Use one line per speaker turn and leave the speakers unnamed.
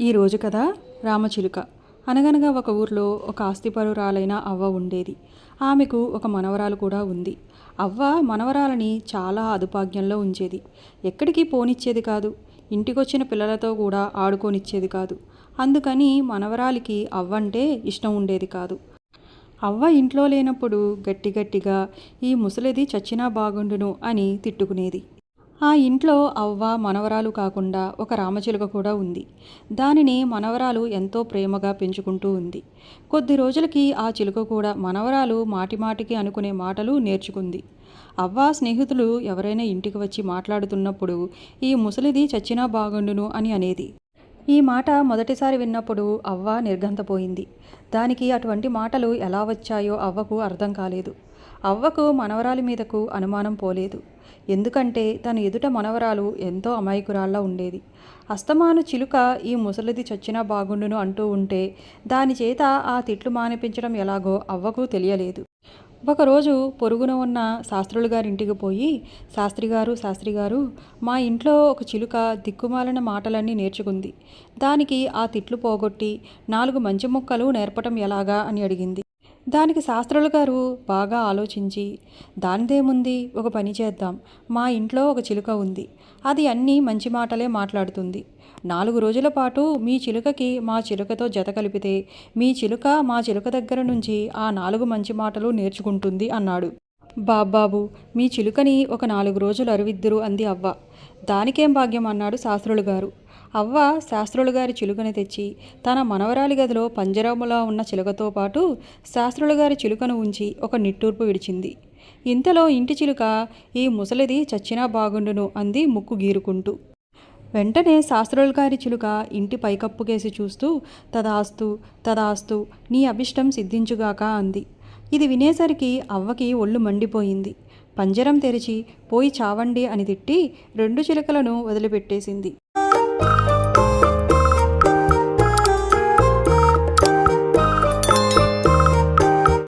ఈరోజు కథ రామచిలుక. అనగనగా ఒక ఊర్లో ఒక ఆస్తిపరురాలైన అవ్వ ఉండేది. ఆమెకు ఒక మనవరాలు కూడా ఉంది. అవ్వ మనవరాలని చాలా అదుపాజ్ఞంలో ఉంచేది. ఎక్కడికి పోనిచ్చేది కాదు. ఇంటికొచ్చిన పిల్లలతో కూడా ఆడుకోనిచ్చేది కాదు. అందుకని మనవరాలికి అవ్వంటే ఇష్టం ఉండేది కాదు. అవ్వ ఇంట్లో లేనప్పుడు గట్టిగా ఈ ముసలిది చచ్చినా బాగుండును అని తిట్టుకునేది. ఆ ఇంట్లో అవ్వ మనవరాలు కాకుండా ఒక రామచిలుక కూడా ఉంది. దానిని మనవరాలు ఎంతో ప్రేమగా పెంచుకుంటూ ఉంది. కొద్ది రోజులకి ఆ చిలుక కూడా మనవరాలు మాటిమాటికి అనుకునే మాటలు నేర్చుకుంది. అవ్వ స్నేహితులు ఎవరైనా ఇంటికి వచ్చి మాట్లాడుతున్నప్పుడు ఈ ముసలిది చచ్చినా బాగుండును అని అనేది. ఈ మాట మొదటిసారి విన్నప్పుడు అవ్వ నిర్ఘంతపోయింది. దానికి అటువంటి మాటలు ఎలా వచ్చాయో అవ్వకు అర్థం కాలేదు. అవ్వకు మనవరాలి మీదకు అనుమానం పోలేదు. ఎందుకంటే తన ఎదుట మనవరాలు ఎంతో అమాయకురాల్లా ఉండేది. అస్తమాను చిలుక ఈ ముసలిది చచ్చినా బాగుండును అంటూ ఉంటే దాని చేత ఆ తిట్లు మానిపించడం ఎలాగో అవ్వకు తెలియలేదు. ఒకరోజు పొరుగున ఉన్న శాస్త్రులు గారింటికి పోయి, శాస్త్రిగారు, మా ఇంట్లో ఒక చిలుక దిక్కుమాలిన మాటలన్నీ నేర్చుకుంది. దానికి ఆ తిట్లు పోగొట్టి 4 మంచి ముక్కలు నేర్పటం ఎలాగా అని అడిగింది. దానికి శాస్త్రులు గారు బాగా ఆలోచించి, దానిదేముంది, ఒక పని చేద్దాం. మా ఇంట్లో ఒక చిలుక ఉంది. అది అన్నీ మంచి మాటలే మాట్లాడుతుంది. 4 రోజుల పాటు మీ చిలుకకి మా చిలుకతో జత కలిపితే మీ చిలుక మా చిలుక దగ్గర నుంచి ఆ 4 మంచి మాటలు నేర్చుకుంటుంది అన్నాడు. బాబ్బాబు, మీ చిలుకని ఒక 4 రోజులు అరవిద్దురు అంది అవ్వ. దానికేం భాగ్యం అన్నాడు శాస్త్రులు గారు. అవ్వ శాస్త్రులు గారి చిలుకని తెచ్చి తన మనవరాలి గదిలో పంజరములా ఉన్న చిలుకతో పాటు శాస్త్రులు గారి చిలుకను ఉంచి ఒక నిట్టూర్పు విడిచింది. ఇంతలో ఇంటి చిలుక ఈ ముసలిది చచ్చినా బాగుండును అంది ముక్కు గీరుకుంటూ. వెంటనే శాస్త్రుల గారి చిలుక ఇంటి పైకప్పుకేసి చూస్తూ తదాస్తు నీ అభిష్టం సిద్ధించుగాక అంది. ఇది వినేసరికి అవ్వకి ఒళ్ళు మండిపోయింది. పంజరం తెరిచి పోయి చావండి అని తిట్టి 2 చిలుకలను వదిలిపెట్టేసింది.